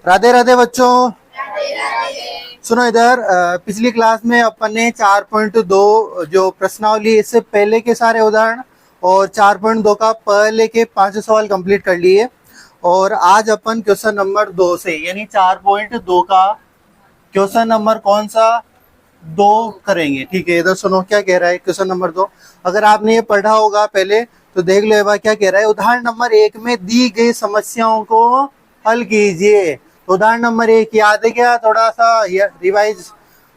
राधे राधे बच्चों। सुनो इधर, पिछली क्लास में अपन ने 4.2 जो प्रश्नावली, इससे पहले के सारे उदाहरण और 4.2 का पहले के 5 सवाल कंप्लीट कर लिए। और आज अपन क्वेश्चन नंबर 2 से यानी 4.2 का क्वेश्चन नंबर कौन सा 2 करेंगे। ठीक है, इधर सुनो क्या कह रहा है क्वेश्चन नंबर 2। अगर आपने ये पढ़ा होगा पहले तो देख लो एक बार क्या कह रहा है। उदाहरण नंबर 1 में दी गई समस्याओं को हल कीजिए। उदाहरण नंबर 1 याद है क्या? थोड़ा सा रिवाइज।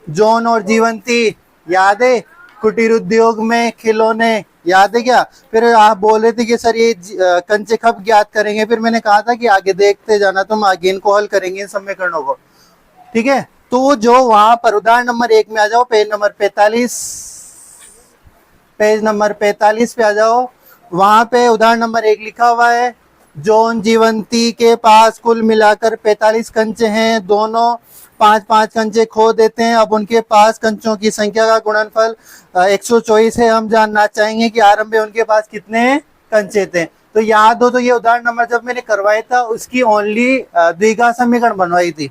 जॉन और जीवंती याद है? कुटीर उद्योग में खिलौने याद है क्या? फिर आप बोल रहे थे कि सर ये कंचे कब ज्ञात करेंगे। फिर मैंने कहा था कि आगे देखते जाना, तुम आगे इनको हल करेंगे इन समीकरणों को। ठीक है, तो जो वहां पर उदाहरण नंबर 1 में आ जाओ, पेज नंबर 45 पे आ जाओ। वहां पे उदाहरण नंबर 1 लिखा हुआ है, जॉन जीवंती के पास कुल मिलाकर 45 कंचे हैं। दोनों 5-5 कंचे खो देते हैं। अब उनके पास कंचों की संख्या का गुणनफल 124 है। हम जानना चाहेंगे कि आरंभ में उनके पास कितने कंचे थे। तो याद हो तो ये उदाहरण नंबर जब मैंने करवाया था उसकी ओनली द्विघात समीकरण बनवाई थी।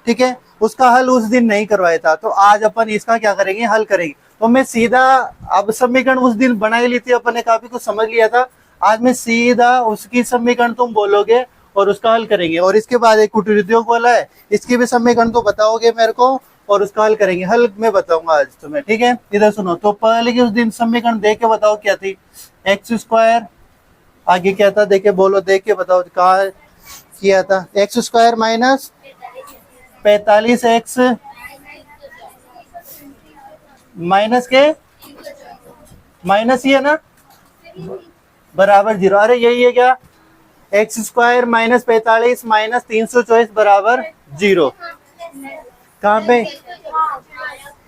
ठीक है, उसका हल उस दिन नहीं करवाया था। तो आज अपन इसका क्या करेंगे, हल करेंगे। तो मैं सीधा, अब समीकरण उस दिन बनाई ली थी अपन ने, काफी कुछ समझ लिया था। आज मैं सीधा उसकी समीकरण तुम बोलोगे और उसका हल करेंगे। और इसके बाद एक कुटीर उद्योग वाला है, इसकी भी समीकरण तो बताओगे मेरे को और उसका हल करेंगे। हल मैं बताऊंगा आज तुम्हें। ठीक है, इधर सुनो। तो पहले की उस दिन समीकरण देख के बताओ क्या थी। x², आगे क्या था देखे बोलो, देख के बताओ कहा किया था। x² माइनस 45x माइनस के माइनस ही है ना, बराबर 0। अरे यही है क्या, x² माइनस 45 माइनस 324 बराबर 0। कहाँ पे?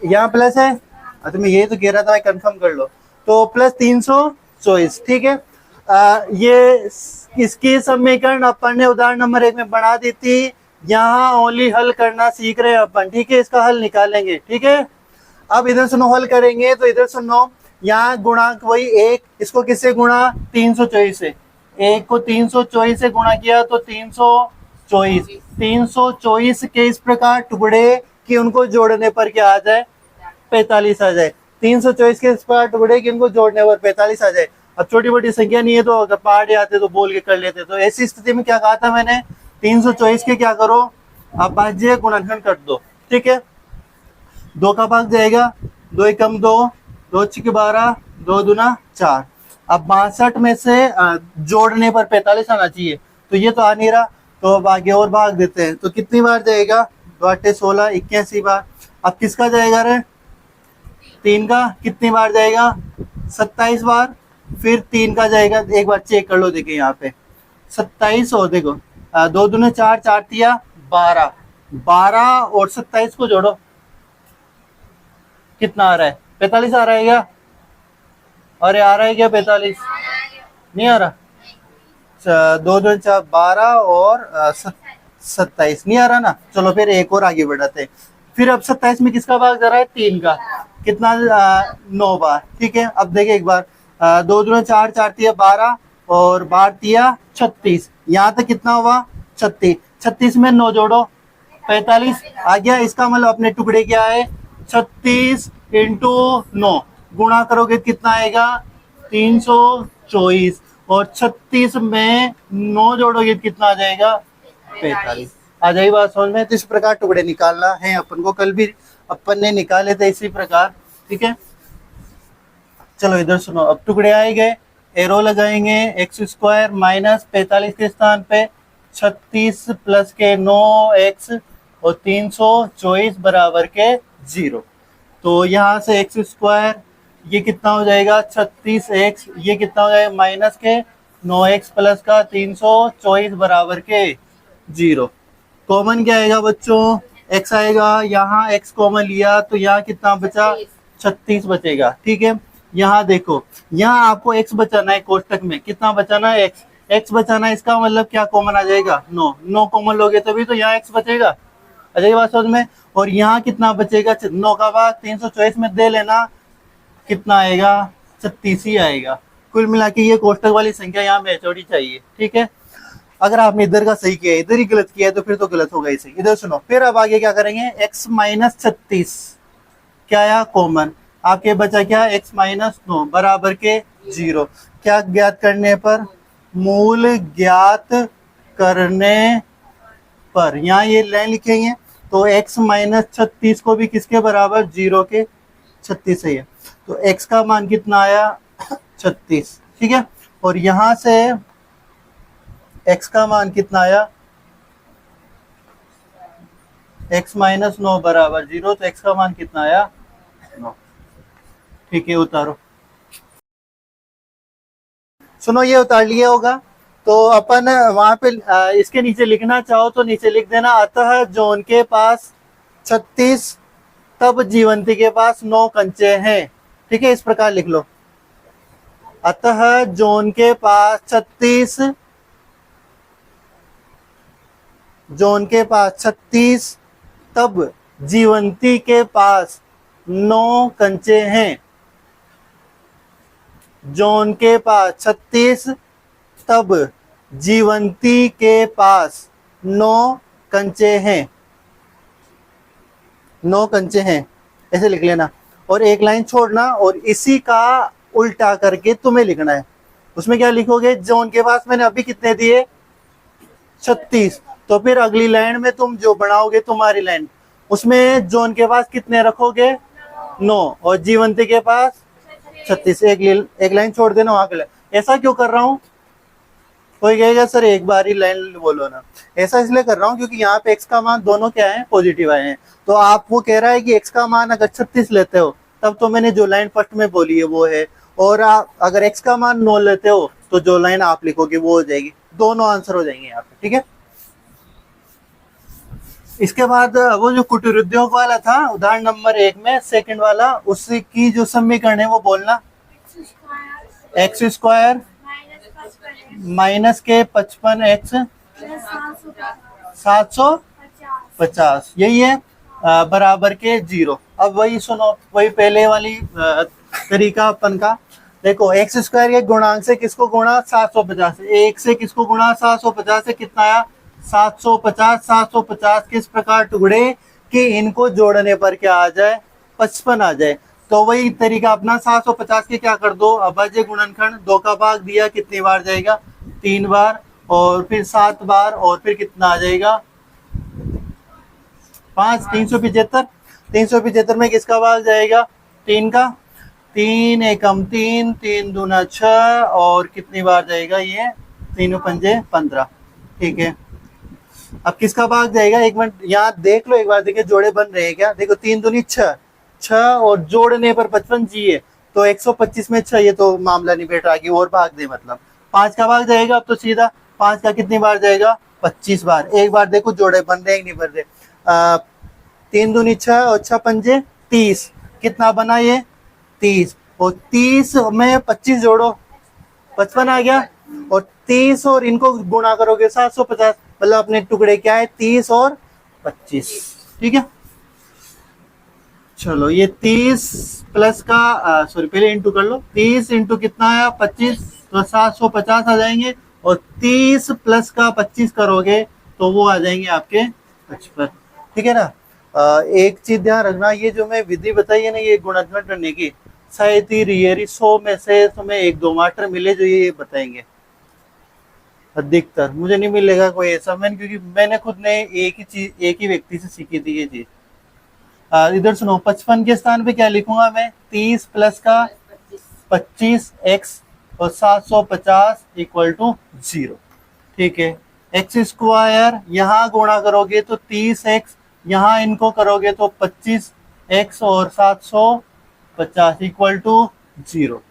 यहाँ प्लस है। तो मैं ये तो कह रहा था, कंफर्म कर लो। तो प्लस 324। ठीक है, ये इसकी समीकरण अपन ने उदाहरण नंबर 1 में बढ़ा दी थी। यहाँ ओनली हल करना सीख रहे हैं अपन। ठीक है, इसका हल निकालेंगे। ठीक है, अब इधर सुनो, हल करेंगे तो इधर सुनो, यहाँ गुणांक वही 1, इसको किससे गुणा? 324 से। 1 को 324 से गुणा किया तो 324 के इस प्रकार टुकड़े कि उनको जोड़ने पर क्या आ जाए, 45 आ जाए। 324 के इस प्रकार टुकड़े कि उनको जोड़ने पर 45 आ जाए। अब छोटी मोटी संख्या नहीं है तो अगर पहाड़ आते तो बोल के कर लेते। तो ऐसी स्थिति में क्या कहा था मैंने, 324 के क्या करो, अभाज्य गुणनखंड कर दो। ठीक है, 2 का भाग जाएगा, 2 एकम 2, 2 छीके 12, 2 दूना 4। अब 62 में से जोड़ने पर 45 आना चाहिए, तो ये तो आ नहीं रहा। तो अब आगे और भाग देते हैं। तो कितनी बार जाएगा, 2 8 16, 81 बार। अब किसका जाएगा रे, 3 का कितनी बार जाएगा, 27 बार। फिर 3 का जाएगा, एक बार चेक कर लो, देखिए यहाँ पे 27 और देखो 2 दूने 4, 4 तिया 12, 12 और 27 को जोड़ो, कितना आ रहा है, 45 आ रहा है क्या? अरे आ रहा है क्या 45? नहीं आ रहा। 2 2 4 12 और 27 नहीं आ रहा ना। चलो फिर एक और आगे बढ़ाते हैं। फिर अब 27 में किसका भाग जा रहा है, 3 का, कितना 9 बार। ठीक है, अब देखिए एक बार, 2 दूने 4, 4 तिया 12 और 12 तिया 36। यहाँ तक कितना हुआ, 36। 36 में 9 जोड़ो, 45 आ गया। इसका मतलब अपने टुकड़े क्या है, 36 इंटू 9 गुणा करोगे कितना आएगा, 324। और 36 में 9 जोड़ोगे कितना आ जाएगा, 45। आ जाएगी बात समझ में। तो इस प्रकार टुकड़े निकालना है अपन को, कल भी अपन ने निकाले थे इसी प्रकार। ठीक है, चलो इधर सुनो। अब टुकड़े आए गए, एरो लगाएंगे। x² माइनस 45 के स्थान पे 36 प्लस के 9x और 324 बराबर के 0। तो यहाँ से x² ये कितना हो जाएगा, 36x, ये कितना हो जाएगा माइनस के 9x प्लस का 324 बराबर के 0। कॉमन क्या आएगा बच्चों, x आएगा। यहाँ x कॉमन लिया तो यहाँ कितना बचा, 36 बचेगा। ठीक है, यहाँ देखो, यहाँ आपको x बचाना है, कोष्टक में कितना बचाना है, x बचाना है। इसका मतलब क्या कॉमन आ जाएगा, 9 कॉमन लोगे तभी तो यहाँ x बचेगा। आ जाएगी बात समझ में। और यहाँ कितना बचेगा, 9 का भाग 324 में दे लेना, कितना आएगा, 36 ही आएगा। कुल मिला के ये कोष्टक वाली संख्या यहाँ मैच होनी चाहिए। ठीक है, अगर आपने इधर का सही किया इधर ही गलत किया है तो फिर तो गलत होगा ही सही। इधर सुनो, फिर अब आगे क्या करेंगे, x माइनस 36 क्या आया कॉमन, आपके बचा क्या x माइनस 9 बराबर के 0। क्या ज्ञात करने पर, मूल ज्ञात करने पर, यहाँ ये लाइन लिखेंगे तो x माइनस 36 को भी किसके बराबर, 0 के 36 सही है। तो x का मान कितना आया 36, ठीक है। और यहां से x का मान कितना आया, x माइनस 9 बराबर 0, तो x का मान कितना आया 9, ठीक है। उतारो, सुनो ये उतार लिया होगा तो अपन वहां पे इसके नीचे लिखना चाहो तो नीचे लिख देना, अतः जॉन के पास 36 तब जीवंती के पास 9 कंचे हैं, ठीक है। इस प्रकार लिख लो, अतः जॉन के पास 36, जॉन के पास 36 तब जीवंती के पास 9 कंचे हैं। जॉन के पास 36 तब जीवंती के पास 9 कंचे हैं, 9 कंचे हैं, ऐसे लिख लेना। और एक लाइन छोड़ना और इसी का उल्टा करके तुम्हें लिखना है। उसमें क्या लिखोगे, जॉन के पास मैंने अभी कितने दिए 36, तो फिर अगली लाइन में तुम जो बनाओगे तुम्हारी लाइन, उसमें जॉन के पास कितने रखोगे 9 और जीवंती के पास 36, एक लाइन छोड़ देना वहां के लिए। ऐसा क्यों कर रहा हूं, कोई कहेगा सर एक बार ही लाइन बोलो ना, ऐसा इसलिए कर रहा हूं क्योंकि यहाँ पे x का मान दोनों क्या है, पॉजिटिव आए हैं। तो आप वो कह रहा है कि x का मान अगर 36 लेते हो तब तो मैंने जो लाइन फर्स्ट में बोली है वो है, और आप अगर x का मान 9 लेते हो तो जो लाइन आप लिखोगे वो हो जाएगी, दोनों आंसर हो जाएंगे यहाँ पे, ठीक है। इसके बाद वो जो कुटीर उद्योग वाला था उदाहरण नंबर 1 में सेकंड वाला, उसकी जो समीकरण है वो बोलना, एक्स स्क्वायर माइनस के 55x 750 यही है बराबर के 0। अब वही सुनो, वही पहले वाली तरीका अपन का, देखो एक्स स्क्वायर के गुणांक से किसको गुणा 750 से, एक से किसको गुणा 750 से, कितना आया 750। 750 किस प्रकार टुकड़े कि इनको जोड़ने पर क्या आ जाए 55 आ जाए। तो वही तरीका अपना 750 के क्या कर दो, अभाज्य गुणनखंड 2 का भाग दिया, कितनी बार जाएगा 3 बार, और फिर 7 बार, और फिर कितना आ जाएगा 5, 375। 375 में किसका भाग जाएगा 3 का, 3 एकम 3, 3 दूना 6, और कितनी बार जाएगा ये 3 पंजे 15, ठीक है। अब किसका भाग जाएगा, एक मिनट यहाँ देख लो एक बार, देखिए जोड़े बन रहे हैं क्या, देखो 3 दूनी 6, 6 और जोड़ने पर 55 जी है तो 125 में 6, ये तो मामला नहीं बैठ रहा कि और भाग दे, मतलब 5 का भाग जाएगा। अब तो सीधा 5 का कितनी बार जाएगा 25 बार। एक बार देखो जोड़े बन रहे हैं नहीं बन रहे, 3 दूनी 6 और 6 पंजे 30, कितना बना ये 30, और 30 में 25 जोड़ो 55 आ गया, और 30 और इनको गुणा करोगे 750, मतलब अपने टुकड़े क्या है 30 और 25, ठीक है। चलो ये 30 प्लस का सॉरी पहले इंटू कर लो, 30 इंटू कितना आया 25, तो 750 आ जाएंगे, और 30 प्लस का 25 करोगे तो वो आ जाएंगे आपके 55, ठीक है ना। एक चीज ध्यान रखना, ये जो मैं विधि बताई है ना ये गुणनखंड करने की, शायद ही रियरी 100 में से तुम्हें 1-2 मास्टर मिले जो ये बताएंगे, अधिकतर मुझे नहीं मिलेगा कोई ऐसा, मैंने क्योंकि मैंने खुद ने एक ही व्यक्ति से सीखी थी ये चीज। इधर सुनो, 55 के स्थान पे क्या लिखूंगा मैं, 30 प्लस का 25x और 750 इक्वल टू 0, ठीक है। एक्स स्क्वायर यहाँ गुणा करोगे तो 30x, यहाँ इनको करोगे तो 25x और 750 इक्वल टू 0।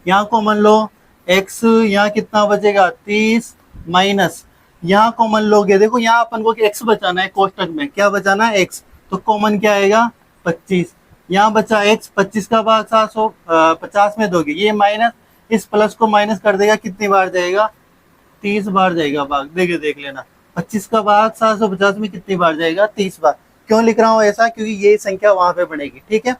यहाँ कॉमन लो, x यहाँ कितना बचेगा 30 माइनस, यहाँ कॉमन लोगे, देखो यहाँ अपन को x बचाना है, कोष्टक में क्या बचाना है x, तो कॉमन क्या आएगा 25, यहाँ बचा x, 25 का भाग 750 में दोगे, ये माइनस इस प्लस को माइनस कर देगा, कितनी बार जाएगा 30 बार जाएगा भाग, देख लेना 25 का भाग 750 में कितनी बार जाएगा 30 बार। क्यों लिख रहा हूँ ऐसा, क्योंकि ये संख्या वहां पे बनेगी, ठीक है।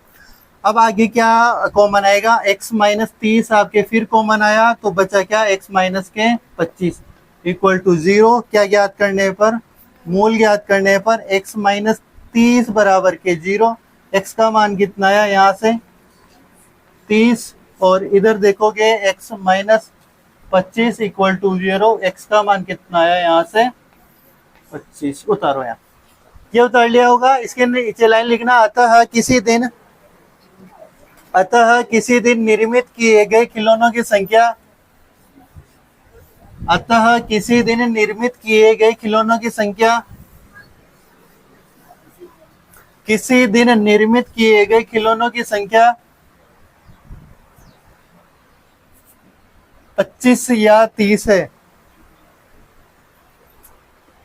अब आगे क्या कॉमन आएगा, x माइनस 30 आपके फिर कॉमन आया तो बचा क्या x माइनस के 25, इक्वल टू 0, क्या ज्ञात करने पर, मूल ज्ञात करने पर x माइनस 30 बराबर के 0। x का मान कितना है यहाँ से 30, और इधर देखोगे x minus 25 equal to 0। x का मान कितना है यहाँ से 25, उतारो यहाँ, ये उतार लिया होगा। इसके नीचे लाइन लिखना, अतः किसी दिन निर्मित किए गए खिलौनों की संख्या, अतः किसी दिन निर्मित किए गए खिलौनों की संख्या, किसी दिन निर्मित किए गए खिलौनों की संख्या 25 या 30 है,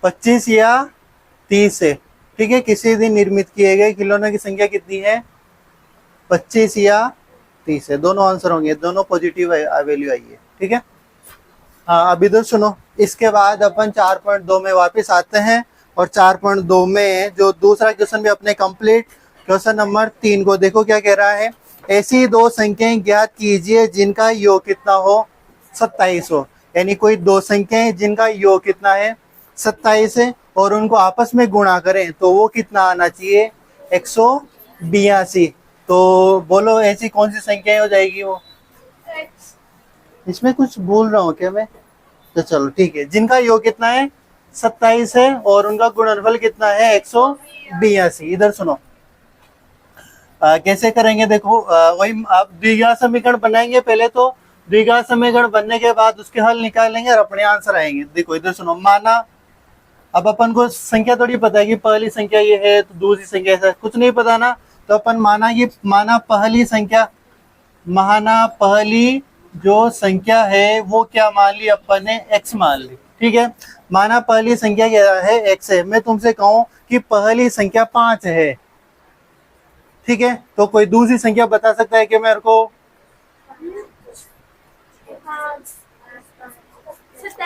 25 या 30 है, ठीक है। किसी दिन निर्मित किए गए खिलौनों की संख्या कितनी है 25 या 30 है, दोनों आंसर होंगे, दोनों पॉजिटिव वैल्यू आई है, ठीक है। हाँ, अब इधर सुनो, इसके बाद अपन 4.2 में वापस आते हैं, और 4.2 में जो दूसरा क्वेश्चन भी अपने कंप्लीट, क्वेश्चन नंबर 3 को देखो क्या कह रहा है। ऐसी दो संख्याएं ज्ञात कीजिए जिनका योग कितना हो 27 हो, यानी कोई दो संख्याएं जिनका योग कितना है 27 है, और उनको आपस में गुणा करें तो वो कितना आना चाहिए 182। तो बोलो ऐसी कौन सी संख्याएं हो जाएगी वो, इसमें कुछ बोल रहा हूँ क्या मैं, तो चलो ठीक है, जिनका योग कितना है 27 है और उनका गुणनफल कितना है 182। इधर सुनो, कैसे करेंगे देखो, वही आप द्विघात समीकरण बनाएंगे पहले, तो द्विघात समीकरण बनने के बाद उसके हल निकालेंगे और अपने आंसर आएंगे। देखो इधर सुनो, माना अब अपन को संख्या थोड़ी पता है कि पहली संख्या ये है तो दूसरी संख्या ऐसा, कुछ नहीं पता ना, तो अपन माना पहली संख्या, माना पहली जो संख्या है वो क्या मान ली अपन ने x मान ली, ठीक है। माना पहली संख्या क्या है x है, मैं तुमसे कहूं कि पहली संख्या 5 है, ठीक है, तो कोई दूसरी संख्या बता सकता है कि मेरे को,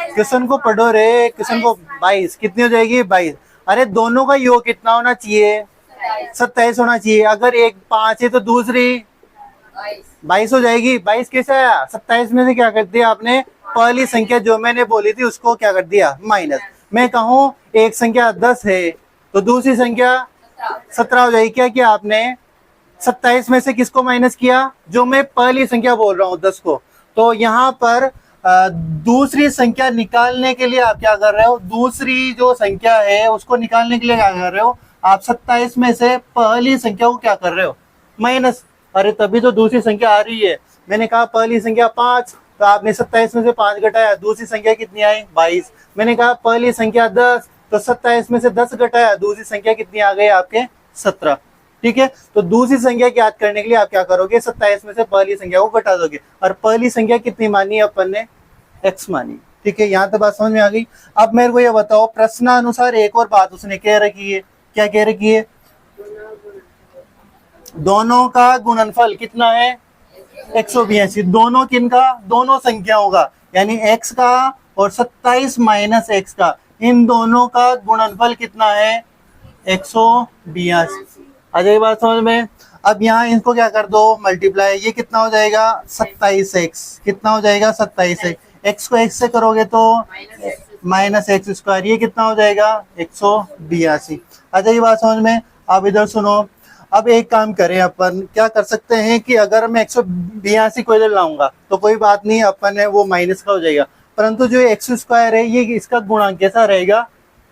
क्वेश्चन को पढ़ो रे, क्वेश्चन को 22 कितनी हो जाएगी 22, अरे दोनों का योग कितना होना चाहिए 27 होना चाहिए, अगर एक 5 है तो दूसरी 22 हो जाएगी। 22 कैसे आया, 27 में से क्या कर दिया आपने, पहली संख्या जो मैंने बोली थी उसको क्या कर दिया माइनस। मैं कहूँ एक संख्या 10 है तो दूसरी संख्या 17 हो जाएगी, क्या किया आपने 27 में से किसको माइनस किया, जो मैं पहली संख्या बोल रहा हूँ 10 को। तो यहाँ पर दूसरी संख्या निकालने के लिए आप क्या कर रहे हो, दूसरी जो संख्या है उसको निकालने के लिए क्या कर रहे हो आप, 27 में से पहली संख्या को क्या कर रहे हो माइनस। अरे तभी तो दूसरी संख्या आ रही है, मैंने कहा पहली संख्या 5, तो आपने 27 में से 5 घटाया, दूसरी संख्या कितनी आई 22। मैंने कहा पहली संख्या 10, तो 27 में से 10 घटाया, दूसरी संख्या कितनी आ गई आपके 17, ठीक है। तो दूसरी संख्या याद करने के लिए आप क्या करोगे, 27 में से पहली संख्या को घटा दोगे, और पहली संख्या कितनी मानी अपन ने x मानी, ठीक है। यहाँ तो बात समझ में आ गई। अब मेरे को ये बताओ, प्रश्नानुसार एक और बात उसने कह रखी है, क्या कह रखी है, दोनों का गुणनफल कितना है 182, दोनों किनका, दोनों संख्याओं का, यानी x का और 27 माइनस x का, इन दोनों का गुणनफल कितना है 182। आ जाएगी बात समझ में। अब यहाँ इनको क्या कर दो मल्टीप्लाई, ये कितना हो जाएगा 27x, कितना हो जाएगा 27x, x को x से करोगे तो माइनस एक्स स्क्वायर, ये कितना हो जाएगा 182। आ जाएगी बात समझ में। अब इधर सुनो, अब एक काम करें, अपन क्या कर सकते हैं कि अगर मैं 182 को इधर लाऊंगा तो कोई बात नहीं, अपन है वो माइनस का हो जाएगा, परंतु जो एक्स स्क्वायर है ये इसका गुणांक कैसा रहेगा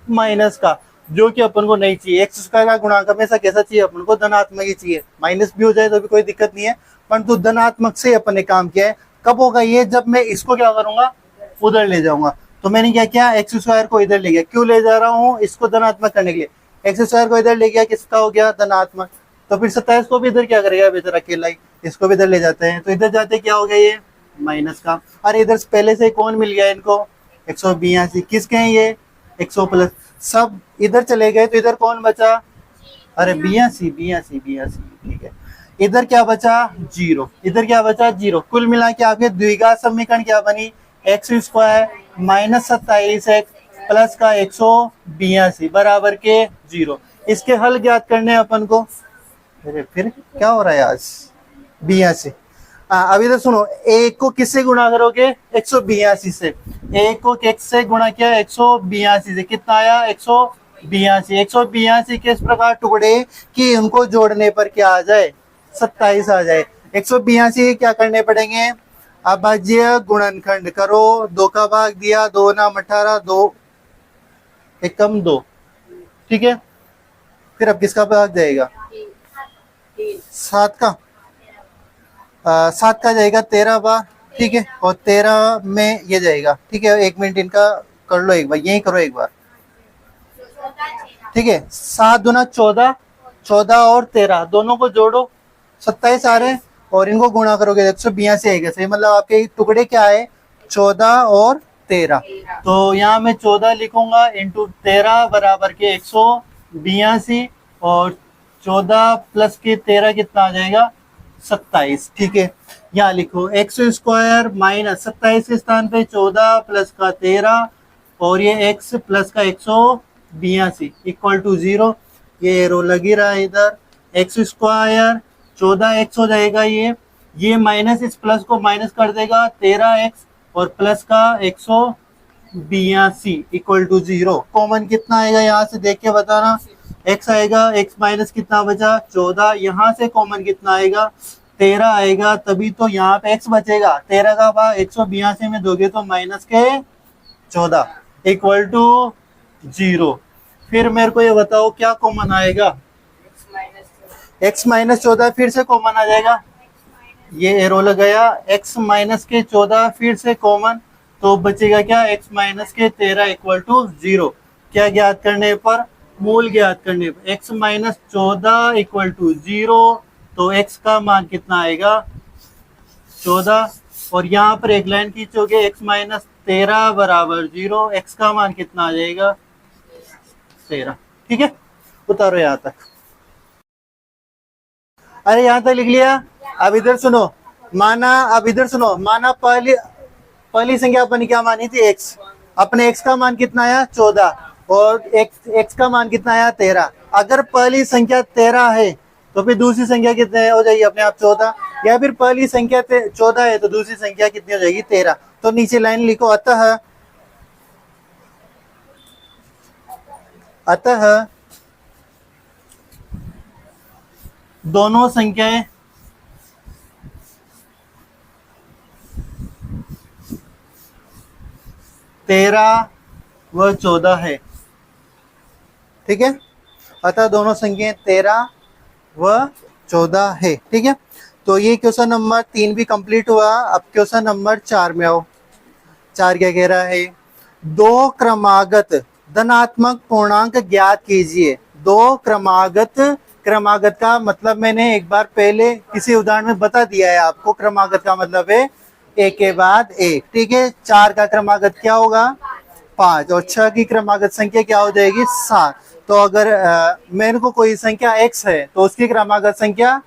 माइनस का, जो कि अपन को नहीं चाहिए। एक्स स्क्वायर का गुणांक हमेशा कैसा चाहिए अपन को, धनात्मक ही चाहिए, माइनस भी हो जाए तो भी कोई दिक्कत नहीं है, परंतु धनात्मक से अपन ने काम किया है। कब होगा ये, जब मैं इसको क्या करूंगा उधर ले जाऊंगा। तो मैंने क्या किया, एक्स स्क्वायर को इधर ले गया, क्यों ले जा रहा हूँ, इसको धनात्मक करने के लिए, एक्स स्क्वायर को इधर ले गया, किसका हो गया धनात्मक, तो फिर 27 को भी इधर क्या करेगा बेहतर अकेला ही, इसको भी इधर ले जाते हैं, तो इधर जाते क्या हो गया ये माइनस का, अरे इधर पहले से कौन मिल गया इनको 182, किसके हैं ये 100 प्लस, सब इधर चले गए, तो इधर कौन बचा, अरे 82, ठीक है। इधर क्या बचा 0, इधर क्या बचा 0, कुल मिला के आपके द्विघात समीकरण क्या बनी, x square minus 27x plus का 182 बराबर के 0। इसके हल ज्ञात करने अपन को, अरे फिर क्या हो रहा है आज 82। हाँ, अभी तो सुनो, एक को किससे गुणा करोगे? 182 से। एक को x से गुणा किया 182 से, कितना आया? 182। 182 किस प्रकार टुकड़े कि उनको जोड़ने पर क्या आ जाए? 27 आ जाए। 182 क्या करने पड़ेंगे? अभाज्य गुणनखंड करो, 2 का भाग दिया, 2 नाम 18, 2 एकम 2, ठीक है। फिर अब किसका भाग जाएगा? 7 का, 7 का जाएगा 13 बार, ठीक है। और 13 में ये जाएगा, ठीक है। 1 मिनट इनका कर लो एक बार, यही करो एक बार, ठीक है। 7 दूना 14, 14 और 13 दोनों को जोड़ो, 27 आ रहे हैं, और इनको गुणा करोगे 182 आएगा। सही, मतलब आपके टुकड़े क्या है? 14 और 13। तो यहाँ मैं 14 लिखूंगा इंटू 13 बराबर के 182, और 14 प्लस के 13 कितना आ जाएगा? 27, ठीक है। यहाँ लिखो एक्स स्क्वायर माइनस 27 के स्थान पे 14 प्लस का 13 और ये x प्लस का 182 इक्वल टू 0। ये एरो लगी रहा है इधर, एक्स स्क्वायर 14x हो जाएगा, ये माइनस इस प्लस को माइनस कर देगा 13x और प्लस का 182 इक्वल टू 0। कॉमन कितना आएगा यहाँ से देख के बताना। x आएगा, x माइनस कितना बचा? 14। यहाँ से कॉमन कितना आएगा? 13 आएगा, तभी तो यहाँ पे x बचेगा। 13 का भाग 182 में दोगे तो माइनस के 14 इक्वल टू 0। फिर मेरे को ये बताओ क्या कॉमन आएगा? x माइनस 14 फिर से कॉमन आ जाएगा, ये एरो लगाया, x माइनस के 14 फिर से कॉमन, तो बचेगा क्या? x माइनस के 13 इक्वल टू 0। क्या ज्ञात करने पर? मूल ज्ञात करने पर। x माइनस 14 इक्वल टू 0, तो x का मान कितना आएगा? 14। और यहाँ पर एक लाइन खींचोगे, x माइनस 13 बराबर 0, x का मान कितना आ जाएगा? 13, ठीक है। उतारो यहाँ तक। अरे यहाँ तक लिख लिया। अब इधर सुनो, माना पहली संख्या अपनी क्या मानी थी? x। अपने x का मान कितना आया? 14, और x का मान कितना आया? 13। अगर पहली संख्या 13 है तो फिर दूसरी संख्या कितने हो जाएगी? अपने आप 14। या फिर पहली संख्या 14 है तो दूसरी संख्या कितनी हो जाएगी? 13। तो नीचे लाइन लिखो, अतः दोनों संख्याएं तेरह व 14 है, ठीक है। अतः दोनों संख्याएं 13 व 14 है, ठीक है। तो ये क्वेश्चन नंबर 3 भी कंप्लीट हुआ। अब क्वेश्चन नंबर 4 में आओ। 4 क्या कह रहा है? 2 क्रमागत धनात्मक पूर्णांक ज्ञात कीजिए। 2 क्रमागत का मतलब मैंने एक बार पहले किसी उदाहरण में बता दिया है आपको। क्रमागत का मतलब है एक के बाद एक, ठीक है। 4 का क्रमागत क्या होगा? 5, और 6 की क्रमागत संख्या क्या हो जाएगी? 7। तो अगर मेरे को कोई संख्या x है तो उसकी क्रमागत संख्या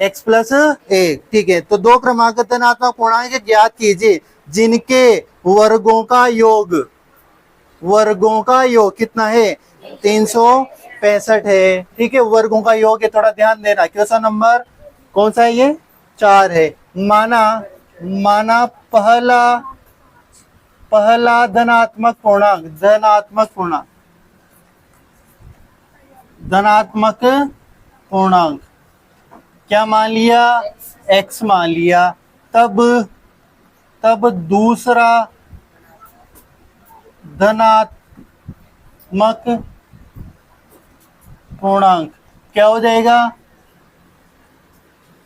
x प्लस 1, ठीक है। तो 2 क्रमागत धनात्मक पूर्णांक ज्ञात कीजिए जिनके वर्गों का योग कितना है? 365 है, ठीक है। वर्गों का योग है, थोड़ा ध्यान देना। क्वेश्चन नंबर कौन सा है? ये 4 है। माना पहला धनात्मक पूर्णांक क्या मान लिया? x मान लिया। तब दूसरा धनात्मक पूर्णांक क्या हो जाएगा?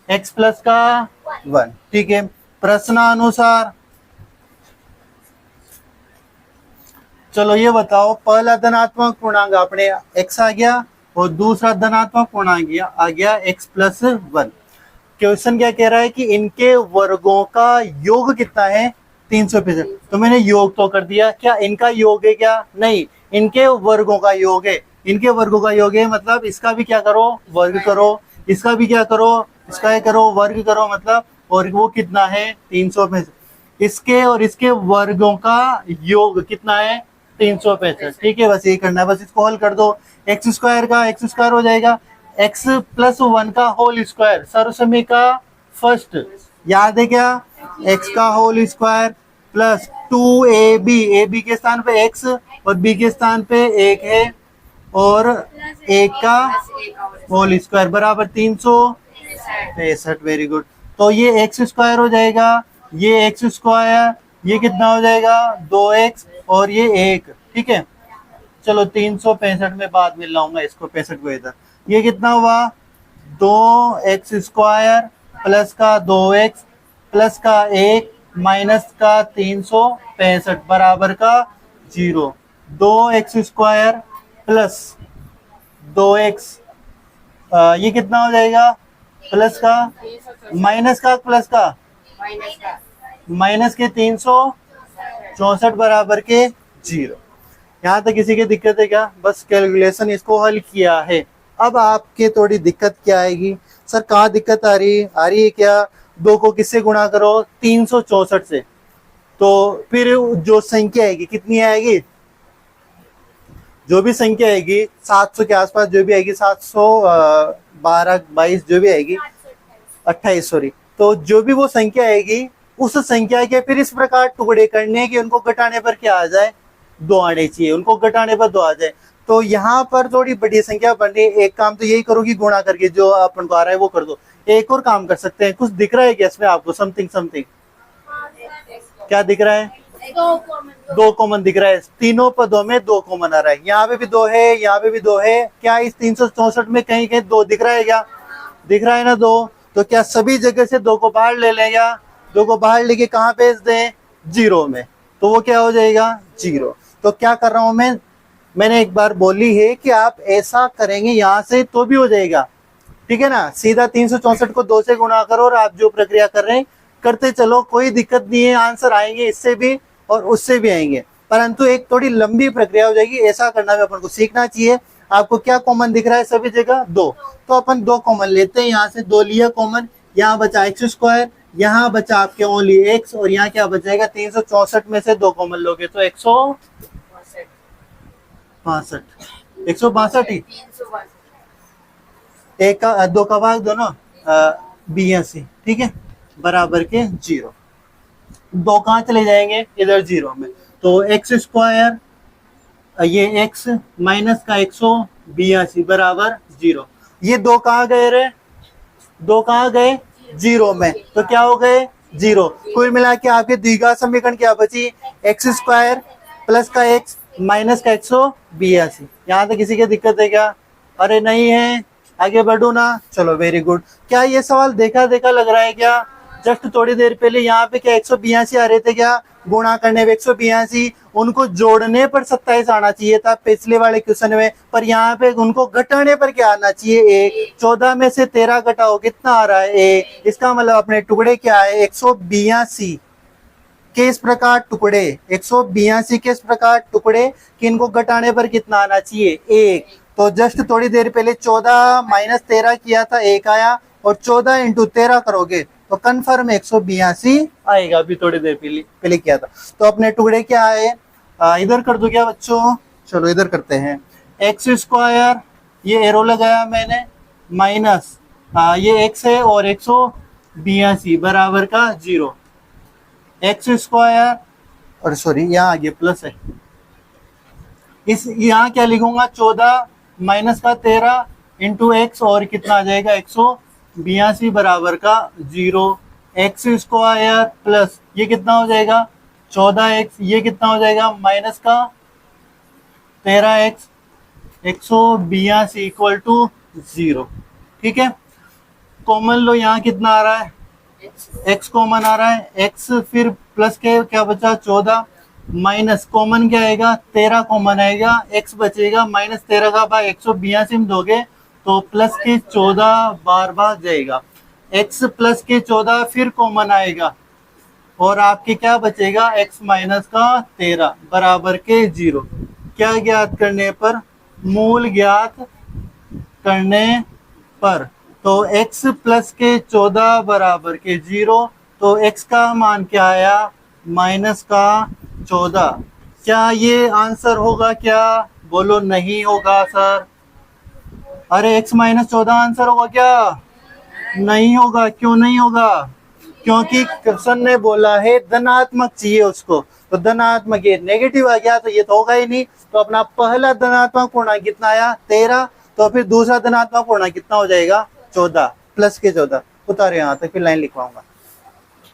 x प्लस का 1, ठीक है। प्रश्नानुसार चलो ये बताओ, पहला धनात्मक पूर्णांक अपने x आ गया और दूसरा धनात्मक पूर्णांक आ गया x प्लस 1। क्वेश्चन क्या कह रहा है कि इनके वर्गों का योग कितना है? 365। तो मैंने योग तो कर दिया, क्या इनका योग है? क्या नहीं, इनके वर्गों का योग है। इनके वर्गों का योग है मतलब इसका भी क्या करो? वर्ग करो। इसका भी क्या करो? इसका ही करो, वर्ग करो मतलब। और वो कितना है? 365। इसके और इसके वर्गों का योग कितना है? 365, ठीक है। बस ये करना है, बस इसको हल कर दो। एक्स स्क्वायर का एक्स स्क्वायर हो जाएगा, x प्लस 1 का होल स्क्वायर, सर्वसमय का फर्स्ट, याद है क्या, x का whole square plus 2ab, ab के स्थान पे x और b के स्थान पे 1 है, और 1 का होल स्क्वायर बराबर 365। Very good. तो ये एक्स स्क्वायर हो जाएगा, ये एक्स स्क्वायर, ये कितना हो जाएगा 2x और ये 1, ठीक है। चलो 365 में बाद में लाऊंगा इसको, 65 को इधर। ये कितना हुआ 2x स्क्वायर प्लस का 2x प्लस का 1 माइनस का 365 बराबर का 0। 2x स्क्वायर प्लस 2x, ये कितना हो जाएगा प्लस का माइनस का प्लस का माइनस के 364 बराबर के 0। यहाँ तक किसी की दिक्कत है क्या? बस कैलकुलेशन इसको हल किया है। अब आपके थोड़ी दिक्कत क्या आएगी, सर कहाँ दिक्कत आ रही है क्या? 2 को किससे गुणा करो 364 से, तो फिर जो संख्या आएगी कितनी आएगी, जो भी संख्या आएगी 700 के आसपास जो भी आएगी, 712 22 जो भी आएगी 28 सॉरी, तो जो भी वो संख्या आएगी उस संख्या के फिर इस प्रकार टुकड़े करने कि उनको घटाने पर क्या आ जाए 2 आने चाहिए, उनको घटाने पर 2 आ जाए। तो यहाँ पर थोड़ी बड़ी संख्या बन रही है, एक काम तो यही करो कि गुणा करके जो अपन को आ रहा है वो कर दो। एक और काम कर सकते हैं, कुछ दिख रहा है क्या इसमें आपको, समथिंग क्या दिख रहा है? 2 कॉमन दिख रहा है, तीनों पदों में 2 कॉमन आ रहा है। यहाँ पे भी 2 है, यहाँ पे भी 2 है। क्या इस 364 में कहीं कहीं 2 दिख रहा है क्या? दिख रहा है ना 2। तो क्या सभी जगह से 2 को बाहर ले लें क्या? 2 को बाहर लेके कहाँ भेज दें 0 में, तो वो क्या हो जाएगा 0। तो क्या कर रहा हूं मैंने एक बार बोली है कि आप ऐसा करेंगे यहाँ से तो भी हो जाएगा, ठीक है ना। सीधा 364 को 2 से गुणा करो और आप जो प्रक्रिया कर रहे हैं करते चलो, कोई दिक्कत नहीं है, आंसर आएंगे इससे भी और उससे भी आएंगे, परंतु एक थोड़ी लंबी प्रक्रिया हो जाएगी। ऐसा करना भी अपन को सीखना चाहिए। आपको क्या कॉमन दिख रहा है सभी जगह 2, तो अपन 2 कॉमन लेते हैं। यहाँ से 2 लिया कॉमन, यहाँ बचा x स्क्वायर, यहाँ बचा आपके ओनली x, और यहाँ क्या बचेगा 364 में से 2 कॉमन लोगे तो 162 ही, 1 का 2 का भाग दोनों 82, ठीक है, बराबर के 0। 2 कहाँ चले जाएंगे इधर 0 में, तो x स्क्वायर ये x माइनस का 182 बराबर 0। ये 2 कहाँ गए रे, 2 कहाँ गए 0 में, तो क्या हो गए 0। कुल मिला के आपके द्विघात समीकरण क्या बची, x स्क्वायर प्लस का x माइनस का 182। यहाँ तक किसी की दिक्कत है क्या? अरे नहीं है, आगे बढ़ू ना। चलो वेरी गुड। क्या ये सवाल देखा लग रहा है क्या? जस्ट थोड़ी देर पहले यहाँ पे क्या 182 आ रहे थे क्या, गुणा करने पे 182, उनको जोड़ने पर 27 आना चाहिए था पिछले वाले क्वेश्चन में, पर यहाँ पे उनको घटाने पर क्या आना चाहिए 1। 14 में से 13 घटाओ कितना आ रहा है 1। इसका मतलब अपने टुकड़े क्या है 182 के इस प्रकार टुकड़े, 182 के इस प्रकार टुकड़े कि इनको घटाने पर कितना आना चाहिए 1। तो जस्ट थोड़ी देर पहले 14 माइनस 13 किया था 1 आया, और 14 इंटू 13 करोगे तो कन्फर्म 182 आएगा। अभी थोड़ी देर पहले किया था। तो अपने टुकड़े क्या आए, इधर कर दो क्या बच्चों, चलो इधर करते हैं। एक्स स्क्वायर, ये एरो लगाया मैंने, माइनस ये x है और 182 बराबर का 0। एक्स स्क्वायर, और सॉरी यहाँ आगे प्लस है, इस यहाँ क्या लिखूंगा 14 माइनस का 13 इंटू एक्स, और कितना आ जाएगा 182 बराबर का 0। एक्स स्क्वायर प्लस ये कितना हो जाएगा 14x, ये कितना हो जाएगा माइनस का 13x, 182 इक्वल टू 0, ठीक है। कॉमन लो, यहाँ कितना आ रहा है x कॉमन आ रहा है, x फिर प्लस के क्या बचा 14, माइनस कॉमन क्या आएगा 13 कॉमन आएगा, x बचेगा माइनस 13 का भाग 182 में दोगे तो प्लस के 14 बार बार जाएगा, x प्लस के 14 फिर कॉमन आएगा, और आपके क्या बचेगा x माइनस का 13 बराबर के 0। क्या ज्ञात करने पर, मूल ज्ञात करने पर, तो x प्लस के 14 बराबर के 0, तो x का मान क्या आया माइनस का 14। क्या ये आंसर होगा क्या? बोलो नहीं होगा सर। अरे x माइनस 14 आंसर होगा क्या? नहीं होगा। क्यों नहीं होगा? क्योंकि क्वेश्चन ने बोला है धनात्मक चाहिए उसको, तो धनात्मक, ये नेगेटिव आ गया तो ये तो होगा ही नहीं। तो अपना पहला धनात्मक पूर्णांक कितना आया 13, तो फिर दूसरा धनात्मक पूर्णांक कितना हो जाएगा 14, प्लस के 14। उतारे यहाँ तक, फिर लाइन लिखवाऊंगा।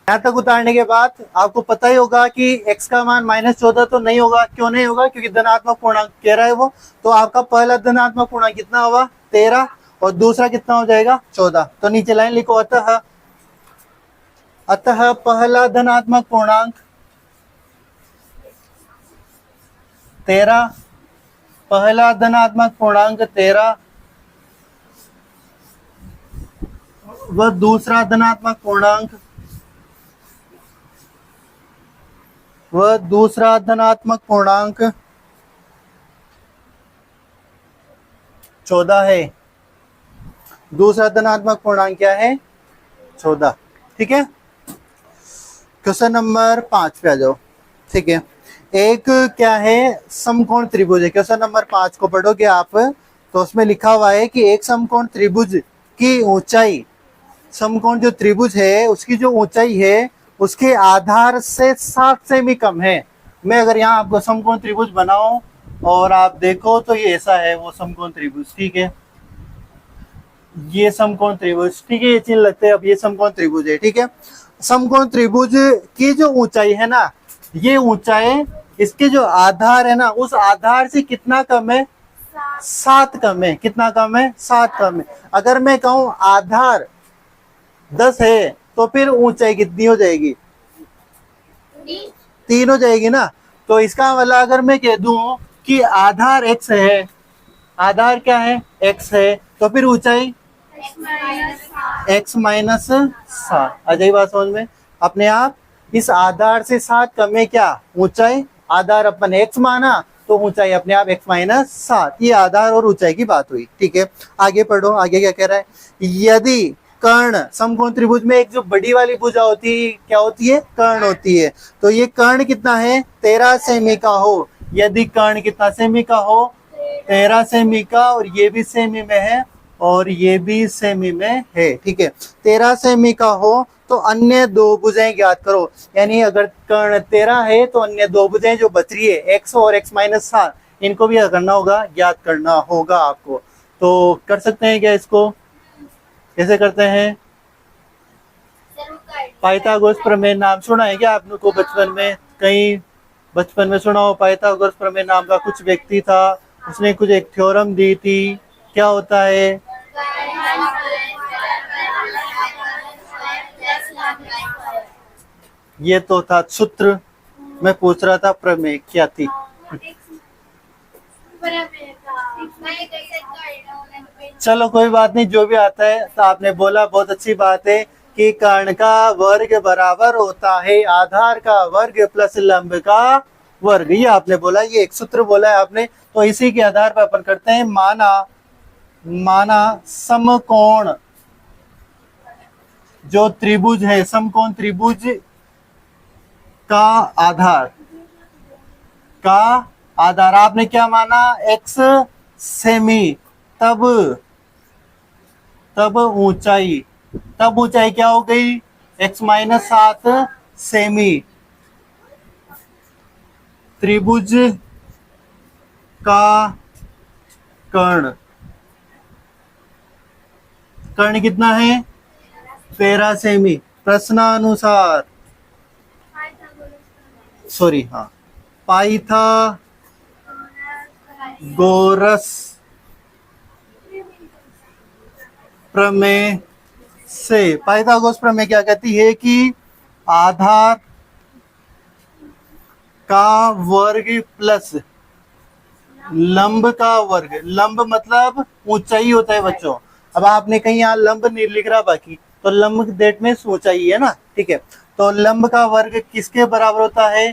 यहाँ तक उतारने के बाद आपको पता ही होगा कि x का मान -14 तो नहीं होगा। क्यों नहीं होगा? क्योंकि धनात्मक पूर्णांक कह रहा है वो। तो आपका पहला धनात्मक पूर्णांक कितना होगा 13 और दूसरा कितना हो जाएगा 14। तो नीचे लाइन लिखो, अतः पहला धनात्मक पूर्णांक 13, पहला धनात्मक पूर्णांक 13 व दूसरा धनात्मक पूर्णांक 14 है। दूसरा धनात्मक पूर्णांक क्या है 14। ठीक है, क्वेश्चन नंबर 5 पे आ जाओ। ठीक है, एक क्या है समकोण त्रिभुज है। क्वेश्चन नंबर 5 को पढ़ोगे आप तो उसमें लिखा हुआ है कि एक समकोण त्रिभुज की ऊंचाई, समकोण जो त्रिभुज है उसकी जो ऊंचाई है उसके आधार से 7 सेमी कम है। मैं अगर यहाँ आपको समकोण त्रिभुज बनाऊं और आप देखो तो ये ऐसा है वो समकोण त्रिभुज। ठीक है, ये समकोण त्रिभुज, ठीक है, ये चिन्ह लगते हैं। अब ये समकोण त्रिभुज है। ठीक है, समकोण त्रिभुज की जो ऊंचाई है ना, ये ऊंचाई इसके जो आधार है ना उस आधार से कितना कम है 7 कम है। कितना कम है 7 कम है। अगर मैं कहूं आधार 10 है तो फिर ऊंचाई कितनी हो जाएगी 3 हो जाएगी ना। तो इसका मतलब अगर मैं कह दूं कि आधार x है, आधार क्या है x है, तो फिर ऊंचाई x माइनस 7। आ जाइए बात समझ में अपने आप। इस आधार से 7 कम है क्या ऊंचाई, आधार अपन x माना तो ऊंचाई अपने आप x माइनस 7। ये आधार और ऊंचाई की बात हुई। ठीक है, आगे पढ़ो, आगे क्या कह रहा है। यदि कर्ण, समकोण त्रिभुज में एक जो बड़ी वाली भुजा होती है क्या होती है कर्ण होती है। तो ये कर्ण कितना है 13 सेमी का हो। यदि कर्ण कितना सेमी का हो 13 सेमी का, और ये भी सेमी में है और ये भी सेमी में है। ठीक है, 13 सेमी का हो तो अन्य दो भुजाएं ज्ञात करो। यानी अगर कर्ण 13 है तो अन्य दो भुजाएं जो बच रही है x और x माइनस 7, इनको भी करना होगा, ज्ञात करना होगा आपको। तो कर सकते हैं क्या इसको? कैसे करते हैं? पाइथागोरस प्रमेय नाम सुना है क्या आप लोग को बचपन में? कहीं बचपन में सुना हो पाइथागोरस प्रमेय नाम का कुछ व्यक्ति था, उसने कुछ एक थ्योरम दी थी। क्या होता है? ये तो था सूत्र। मैं पूछ रहा था प्रमेय क्या थी। चलो कोई बात नहीं, जो भी आता है। तो आपने बोला बहुत अच्छी बात है कि कर्ण का वर्ग बराबर होता है आधार का वर्ग प्लस लंब का वर्ग। ये आपने बोला, ये एक सूत्र बोला है आपने। तो इसी के आधार पर अपन करते हैं। माना समकोण जो त्रिभुज है, समकोण त्रिभुज का आधार आपने क्या माना x सेमी, तब ऊंचाई क्या हो गई x माइनस 7 सेमी। त्रिभुज का कर्ण कितना है 13 सेमी। प्रश्नानुसार पाइथागोरस प्रमेय से, पाइथागोरस प्रमेय क्या कहती है कि आधार का वर्ग प्लस लंब का वर्ग। लंब मतलब ऊंचाई होता है बच्चों। अब आपने कहीं यहाँ लंब नहीं लिख रहा बाकी, तो लंब डेट में ऊंचाई है ना। ठीक है, तो लंब का वर्ग किसके बराबर होता है?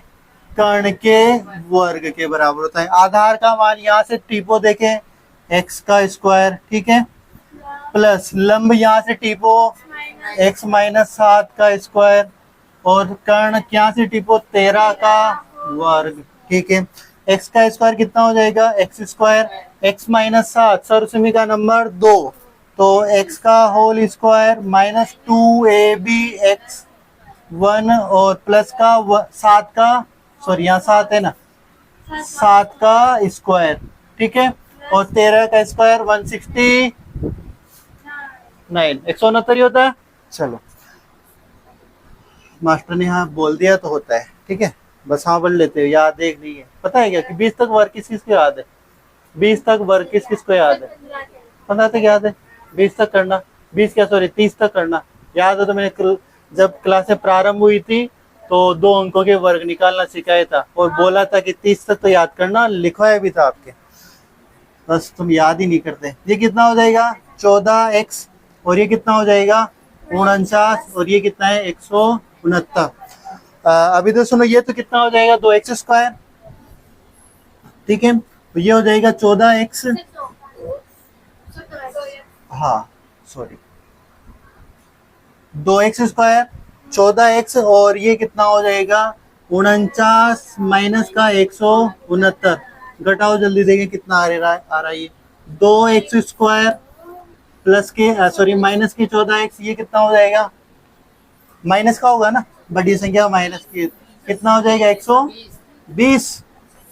कर्ण के वर्ग के बराबर होता है। आधार का मान यहाँ से टीपो देखें x का स्क्वायर, ठीक है, प्लस लंब यहाँ से टीपो x माइनस 7 का स्क्वायर, और कर्ण यहाँ से टीपो 13 का वर्ग। ठीक है, x का स्क्वायर कितना हो जाएगा x स्क्वायर, x माइनस 7 सर्वसमी का नंबर 2, तो x का whole square minus 2ab x 1 और प्लस का 7 का, सॉरी यहाँ 7 है ना, 7 का स्क्वायर, ठीक है, और 13 का स्क्वायर 169, 169 ही होता है। चलो मास्टर ने हाँ बोल दिया तो होता है, ठीक है, बस हाँ बोल लेते हो, याद एक नहीं है। पता है क्या कि 20 तक वर्ग किस किस को याद है? 20 तक वर्ग किस किस को याद है? 15 तक याद है? 20 तक करना, 20 क्या सॉरी 30 तक करना याद है। तो मैंने जब क्लासें प्रारंभ हुई थी तो 2 अंकों के वर्ग निकालना सिखाया था और बोला था कि 30 तक तो याद करना, लिखवाया भी था आपके, बस तुम याद ही नहीं करते। ये कितना हो जाएगा 14x, और ये कितना हो जाएगा 49, और ये कितना है 169। अभी तो सुनो, ये तो कितना हो जाएगा 2x स्क्वायर, ठीक है, तो ये हो जाएगा 14x, हाँ सॉरी 2x स्क्वायर 14x, और ये कितना हो जाएगा 49 माइनस का 169, घटाओ जल्दी, देखें कितना आ रहा है ये 2x स्क्वायर प्लस के सॉरी माइनस के 14x, ये कितना हो जाएगा, माइनस का होगा ना, बड़ी संख्या माइनस की, कितना हो जाएगा 120।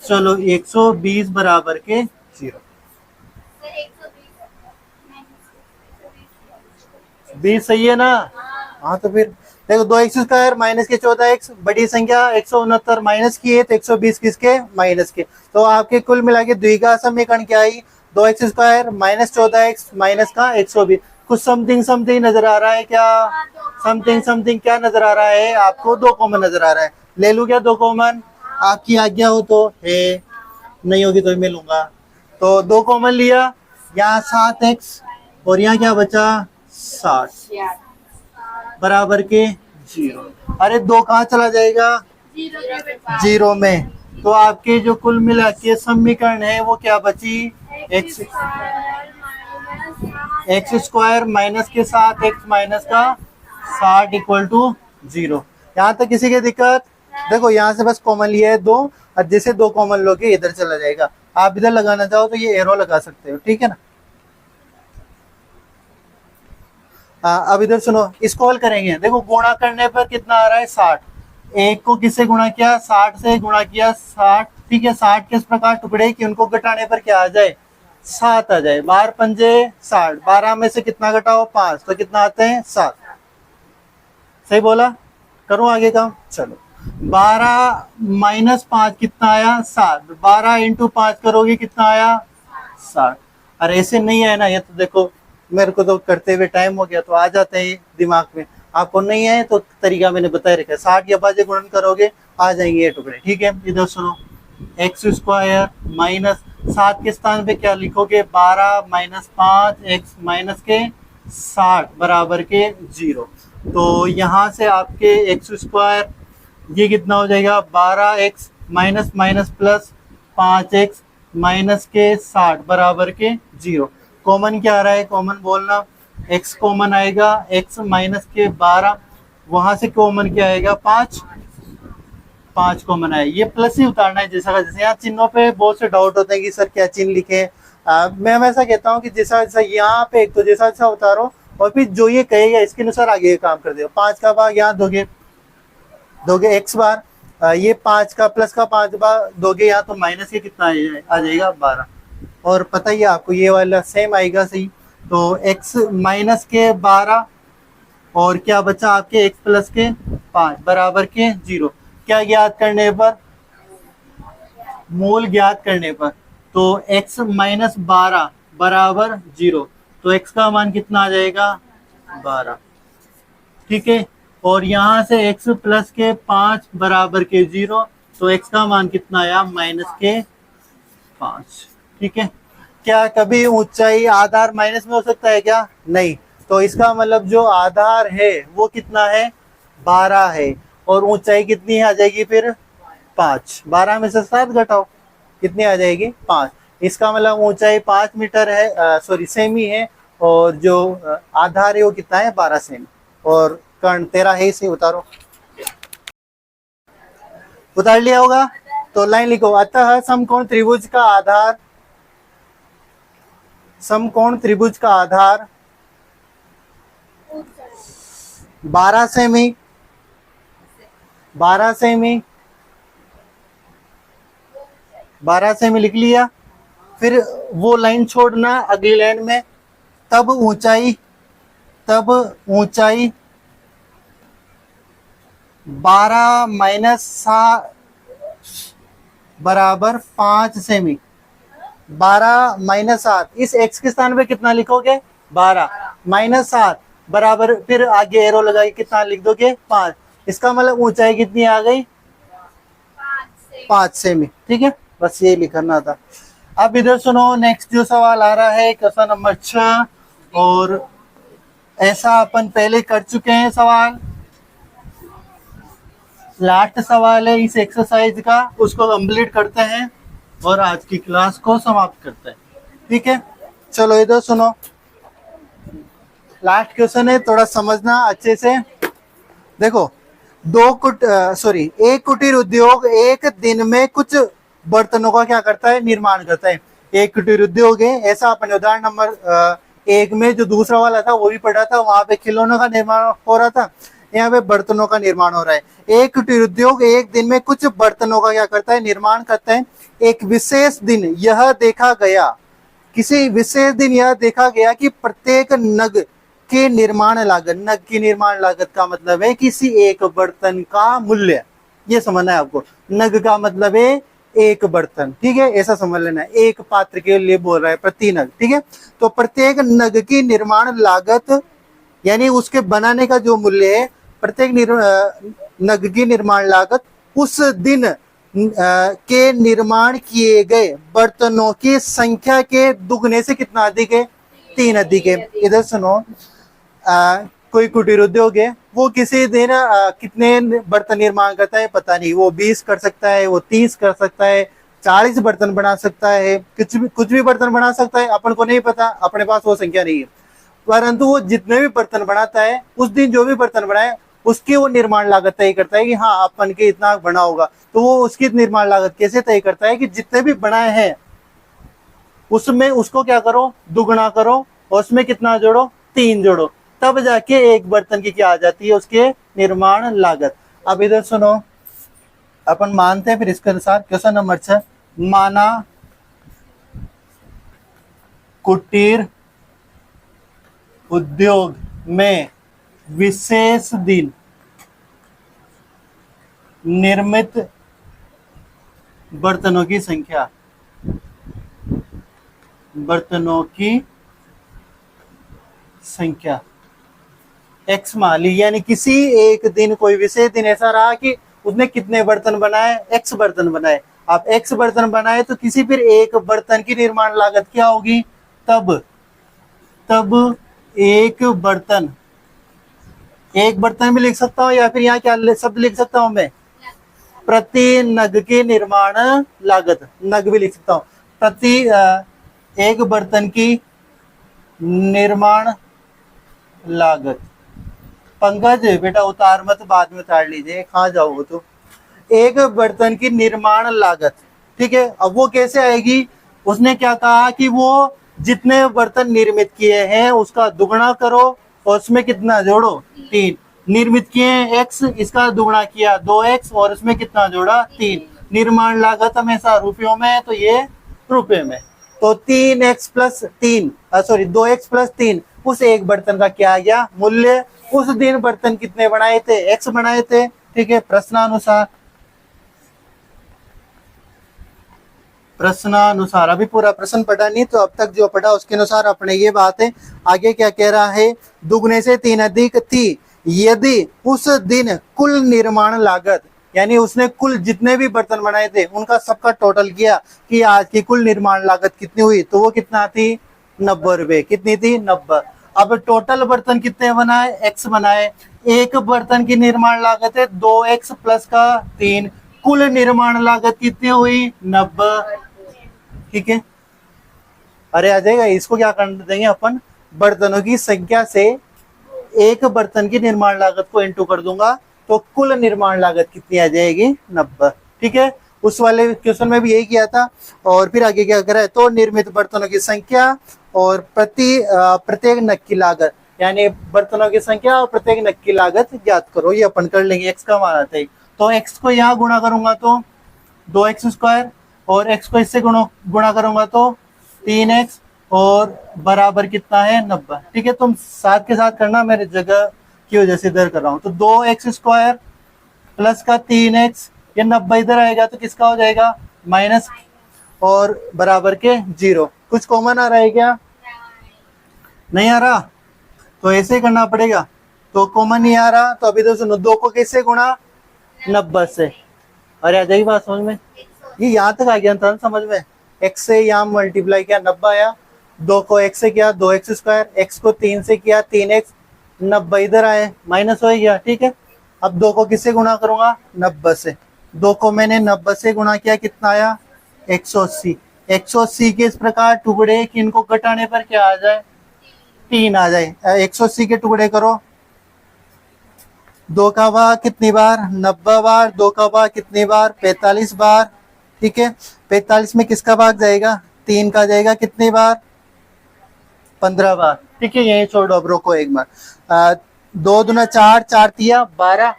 चलो 120 बराबर के 0, 20 सही है ना। हाँ तो फिर देखो 2x स्क्वायर माइनस के 14x, बड़ी संख्या 169 माइनस की है तो 120 किसके, माइनस के। तो आपके कुल मिला के द्विघात समीकरण क्या आई, 2x square minus 14x minus का 120। कुछ समथिंग समथिंग नजर आ रहा है क्या? समथिंग समथिंग क्या नजर आ रहा है आपको? 2 कॉमन नजर आ रहा है, ले लूँ क्या 2 कॉमन? आपकी आज्ञा हो तो है, नहीं होगी तो मैं लूंगा। तो 2 कॉमन लिया, यहाँ 7x और यहाँ क्या बचा 60 बराबर के 0। अरे 2 कहाँ चला जाएगा, 0 में। तो आपके जो कुल मिला के समीकरण है वो क्या बची, एक्स स्क्वायर माइनस के 7x माइनस का 60 इक्वल टू 0। यहाँ तक किसी की दिक्कत? देखो यहाँ से बस कॉमन लिया है 2, और जैसे 2 कॉमन लोगे इधर चला जाएगा। आप इधर लगाना चाहो तो ये एरो लगा सकते हो, ठीक है ना। अब इधर सुनो, इसको हल करेंगे। देखो गुणा करने पर कितना आ रहा है 60, एक को किससे गुणा किया, 60 से गुणा किया, 60, ठीक है। 60 किस प्रकार टुकड़े कि उनको घटाने पर क्या आ जाए, 7 आ जाए। 12 पंजे 60, 12 में से कितना घटाओ 5, तो कितना आते हैं 7। सही बोला? करूं आगे काम? चलो 12 माइनस 5 कितना आया 7, 12 इंटू 5 करोगे कितना आया 60। अरे ऐसे नहीं है ना, ये तो देखो मेरे को तो करते हुए टाइम हो गया तो आ जाते हैं दिमाग में, आपको नहीं है तो तरीका मैंने बताया रखा है। 60 या बाजे गुणन करोगे आ जाएंगे ये टुकड़े, ठीक है। इधर सुनो, एक्स स्क्वायर माइनस 7 के स्थान पे क्या लिखोगे, 12 माइनस 5 एक्स माइनस के 60 बराबर के 0। तो यहाँ से आपके एक्स स्क्वायर ये कितना हो जाएगा 12x minus minus plus 5x minus के 60 बराबर के 0। कॉमन क्या आ रहा है, कॉमन बोलना, x कॉमन आएगा, x माइनस के 12, वहां से कॉमन क्या आएगा 5, 5 कॉमन आएगा। ये प्लस ही उतारना है जैसा का जैसे। यहाँ चिन्हों पे बहुत से डाउट होते हैं कि सर क्या चिन्ह लिखे। मैं हमेशा कहता हूँ कि जैसा जैसा यहाँ पे एक तो जैसा जैसा उतारो और फिर जो ये कहेगा इसके अनुसार आगे काम कर दो। 5 का भाग यहाँ दोगे x बार, ये 5 का प्लस का 5 बार दोगे यहाँ तो माइनस के कितना आ जाएगा 12। और पता ही है आपको ये वाला सेम आएगा सही। तो x माइनस के 12 और क्या बचा आपके x प्लस के 5 बराबर के 0। क्या ज्ञात करने पर, मूल ज्ञात करने पर, तो x माइनस 12 बराबर 0, तो x का मान कितना आ जाएगा 12, ठीक है। और यहाँ से x प्लस के 5 बराबर के 0, तो x का मान कितना आया माइनस के 5, ठीक है। क्या कभी ऊंचाई आधार माइनस में हो सकता है क्या? नहीं। तो इसका मतलब जो आधार है वो कितना है 12 है, और ऊंचाई कितनी आ जाएगी फिर 5। 12 में से 7 घटाओ कितनी आ जाएगी 5। इसका मतलब ऊंचाई 5 मीटर है, सॉरी सेमी है, और जो आधार है वो कितना है 12 सेमी। और कर्ण 13 है, इसे उतारो। उतार लिया होगा तो लाइन लिखो, अतः समकोण त्रिभुज का आधार, समकोण त्रिभुज का आधार 12 सेमी 12 सेमी, 12 सेमी लिख लिया। फिर वो लाइन छोड़ना अगली लाइन में, तब ऊंचाई 12 माइनस 7 बराबर 5 सेमी। 12 माइनस 7, इस x के स्थान पे कितना लिखोगे? 12 माइनस 7 बराबर, फिर आगे एरो लगाई, कितना लिख दोगे? 5। इसका मतलब ऊंचाई कितनी आ गई? 5 सेमी। ठीक है, बस ये लिखना था। अब इधर सुनो, नेक्स्ट जो सवाल आ रहा है क्वेश्चन नंबर 6, और ऐसा अपन पहले कर चुके हैं सवाल। लास्ट सवाल है इस एक्सरसाइज का, उसको कंप्लीट करते हैं और आज की क्लास को समाप्त करते हैं। ठीक है, चलो इधर सुनो, लास्ट क्वेश्चन है, थोड़ा समझना अच्छे से। देखो, एक कुटीर उद्योग एक दिन में कुछ बर्तनों का क्या करता है? निर्माण करता है। एक कुटीर उद्योग है, ऐसा अपन उदाहरण नंबर 1 में जो दूसरा वाला था वो भी पढ़ा था, वहां पे खिलौनों का निर्माण हो रहा था, यहाँ पे बर्तनों का निर्माण हो रहा है। एक कुटीर उद्योग एक दिन में कुछ बर्तनों का क्या करता है? निर्माण करता है। एक विशेष दिन यह देखा गया, किसी विशेष दिन यह देखा गया कि प्रत्येक नग की निर्माण लागत का मतलब है किसी एक बर्तन का मूल्य। ये समझना है आपको, नग का मतलब है एक बर्तन। ठीक है, ऐसा समझ लेना है, एक पात्र के लिए बोल रहा है, प्रति नग। ठीक है, तो प्रत्येक नग की निर्माण लागत यानी उसके बनाने का जो मूल्य है, प्रत्येक नग की निर्माण लागत उस दिन के निर्माण किए गए बर्तनों की संख्या के दुगने से कितना अधिक है? 3 अधिक है। इधर सुनो, कोई कुटीर उद्योग है, वो किसी दिन कितने बर्तन निर्माण करता है पता नहीं, वो 20 कर सकता है, वो 30 कर सकता है, 40 बर्तन बना सकता है, कुछ भी बर्तन बना सकता है, अपन को नहीं पता, अपने पास वो संख्या नहीं है। परंतु वो जितने भी बर्तन बनाता है, उस दिन जो भी बर्तन बनाए उसकी वो निर्माण लागत तय करता है कि हाँ अपन के इतना बना होगा। तो वो उसकी निर्माण लागत कैसे तय करता है कि जितने भी बनाए हैं उसमें उसको क्या करो? दुगना करो, और उसमें कितना जोड़ो? 3 जोड़ो, तब जाके एक बर्तन की क्या आ जाती है? उसके निर्माण लागत। अब इधर सुनो, अपन मानते हैं फिर इसके अनुसार क्वेश्चन नंबर 6, माना कुटीर उद्योग में विशेष दिन निर्मित बर्तनों की संख्या x मान ली, यानी किसी एक दिन, कोई विशेष दिन ऐसा रहा कि उसने कितने बर्तन बनाए? x बर्तन बनाए। आप x बर्तन बनाए तो किसी फिर एक बर्तन की निर्माण लागत क्या होगी? तब एक बर्तन भी लिख सकता हूँ, या फिर यहाँ क्या शब्द लिख सकता हूँ मैं? प्रति नग की निर्माण लागत, नग भी लिख सकता हूँ। प्रति एक बर्तन की निर्माण लागत। पंकज बेटा उतार मत, बाद में उतार लीजिए, कहाँ जाओगे तो। एक बर्तन की निर्माण लागत, ठीक है। अब वो कैसे आएगी? उसने क्या कहा कि वो जितने बर्तन निर्मित किए हैं उसका दुगना करो और उसमें कितना जोड़ो? 3। निर्मित किए x, इसका दुगना किया 2x और इसमें कितना जोड़ा? 3। निर्माण लागत हमेशा रुपयों में है तो ये रुपए में, तो 3x प्लस 3 2x प्लस 3 उस एक बर्तन का क्या आ गया? मूल्य। उस दिन बर्तन कितने बनाए थे? x बनाए थे, ठीक है। प्रश्नानुसार अभी पूरा प्रश्न पढ़ा नहीं, तो अब तक जो पढ़ा उसके अनुसार अपने ये बात है। आगे क्या कह रहा है? दुगने से 3 अधिक थी यदि उस दिन कुल निर्माण लागत, यानी उसने कुल जितने भी बर्तन बनाए थे उनका सबका टोटल किया कि आज की कुल निर्माण लागत कितनी हुई, तो वो कितना थी? 90 रुपए। कितनी थी? 90। अब टोटल बर्तन कितने बनाए? x बनाए। एक बर्तन की निर्माण लागत है 2x प्लस का 3, कुल निर्माण लागत कितनी हुई? 90। ठीक है, अरे आ जाएगा। इसको क्या कर देंगे अपन? बर्तनों की संख्या से एक बर्तन की निर्माण लागत को इंटू कर दूंगा, तो कुल निर्माण लागत कितनी आ जाएगी? 90। ठीक है, उस वाले क्वेश्चन में भी यही किया था। और फिर आगे क्या करा है? तो निर्मित बर्तनों की संख्या और प्रत्येक नग की लागत, यानी बर्तनों की संख्या और प्रत्येक नग की लागत ज्ञात करो। ये अपन कर लेंगे, x का मान आता है तो x को यहाँ गुणा करूंगा तो 2x² और x को इससे गुणा करूंगा तो 3x और बराबर कितना है 90। ठीक है, तुम साथ के साथ करना, मेरे जगह की वजह से इधर कर रहा हूँ। तो 2x² प्लस का 3x, ये 90 इधर आएगा तो किसका हो जाएगा माइनस और बराबर के 0। कुछ कॉमन आ रहा है क्या? नहीं आ रहा, तो ऐसे ही करना पड़ेगा। तो कॉमन नहीं आ रहा तो अभी तो सुनो, 2 को कैसे गुणा 90 से। अरे आ जाएगी बात समझ में, ये यहाँ तक आ गया था समझ में। x से यहाँ मल्टीप्लाई किया 90 आया, 2 को x से किया 2x², x को 3 से किया 3x, 90 इधर आए माइनस हो गया। ठीक है, अब 2 को किससे गुणा करूंगा 90 से। 2 को मैंने 90 से गुणा किया, कितना आया 180। 180 के इस प्रकार टुकड़े कि इनको घटाने पर क्या आ जाए 3 आ जाए। 180 के टुकड़े करो, 2 का भाग कितनी बार 90 बार, 2 का भाग कितनी बार 45 बार। ठीक है, 45 में किसका भाग जाएगा 3 का जाएगा कितनी बार 15 बार। ठीक है, यही छोड़ो, अब रोको एक बार। 2 दूना 4, 4 तिया 12,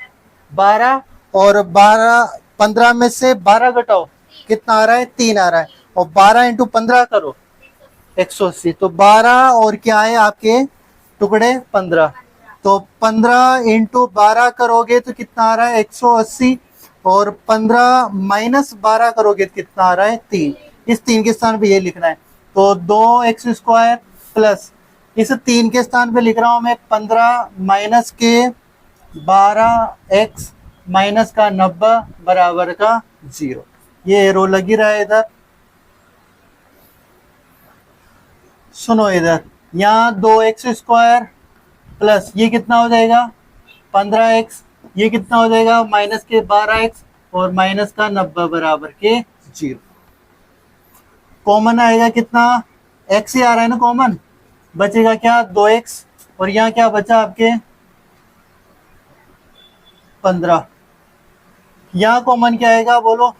12 और 12, 15 में से 12 घटाओ कितना आ रहा है 3 आ रहा है, और 12 इंटू 15 करो 180। तो 12 और क्या है आपके टुकड़े 15, तो 15 इंटू 12 करोगे तो कितना आ रहा है 180, और 15 माइनस 12 करोगे तो कितना आ रहा है 3। इस 3 के स्थान पे ये लिखना है, तो 2x² प्लस इस 3 के स्थान पे लिख रहा हूं मैं 15 माइनस के 12x माइनस का 90 बराबर का 0। ये एरो लगी रहा है इधर। सुनो इधर, यहाँ 2x² प्लस ये कितना हो जाएगा 15x, ये कितना हो जाएगा माइनस के 12x और माइनस का 90 बराबर के 0। कॉमन आएगा कितना x ही आ रहा है ना कॉमन, बचेगा क्या 2x, और यहाँ क्या बचा आपके 15। यहाँ कॉमन क्या आएगा बोलो,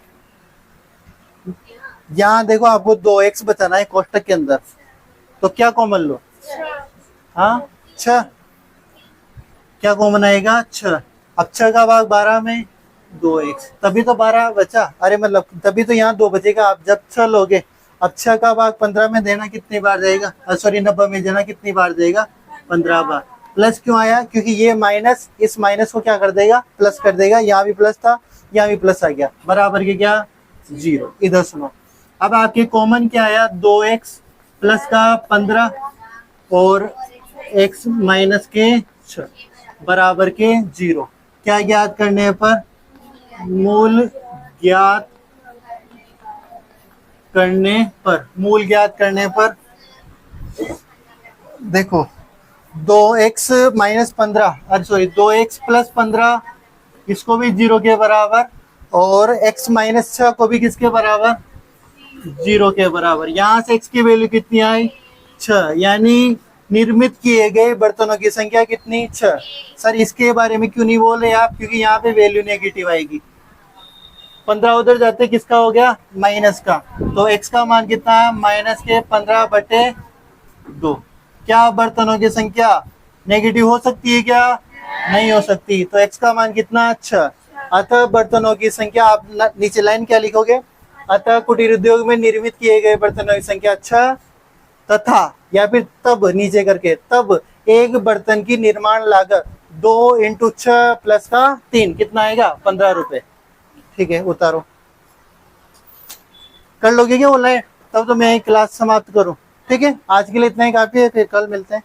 यहाँ देखो आपको 2x बचाना है कोष्टक के अंदर, तो क्या कॉमन लो, हाँ 6, क्या कॉमन आएगा 6। अब 6 का भाग 12 में 2x, तभी तो 12 बचा, अरे मतलब तभी तो यहाँ 2 बचेगा। आप जब 6 लोगे, अब 6 का भाग 15 में देना कितनी बार जाएगा, सॉरी 90 में देना कितनी बार जाएगा 15 बार। प्लस क्यों आया, क्योंकि ये माइनस इस माइनस को क्या कर देगा प्लस कर देगा, यहाँ भी प्लस था यहाँ भी प्लस आ गया, बराबर के क्या 0। इधर सुनो, अब आपके कॉमन क्या आया 2x प्लस का 15 और x माइनस के 6 बराबर के 0। क्या ज्ञात करने पर, मूल ज्ञात करने पर, मूल ज्ञात करने पर देखो 2x माइनस 15, अरे सॉरी 2x प्लस 15 इसको भी 0 के बराबर, और x माइनस 6 को भी किसके बराबर 0 के बराबर। यहाँ से x की वैल्यू कितनी आई 6, यानी निर्मित किए गए बर्तनों की संख्या कितनी 6। सर इसके बारे में क्यों नहीं बोले आप, क्योंकि यहाँ पे वैल्यू नेगेटिव आएगी। 15 उधर जाते किसका हो गया माइनस का, तो x का मान कितना है माइनस के 15/2। क्या बर्तनों की संख्या नेगेटिव हो सकती है क्या, नहीं हो सकती, तो x का मान कितना 6। अतः बर्तनों की संख्या, आप नीचे लाइन क्या लिखोगे, अतः कुटीर उद्योग में निर्मित किए गए बर्तनों की संख्या 6 तथा, या फिर तब नीचे करके, तब एक बर्तन की निर्माण लागत 2 इंटू 6 प्लस का 3 कितना आएगा 15 रुपए। ठीक है, उतारो, कर लोगे क्या ऑनलाइन, तब तो मैं क्लास समाप्त करूं। ठीक है, आज के लिए इतना ही काफी है, फिर कल मिलते हैं।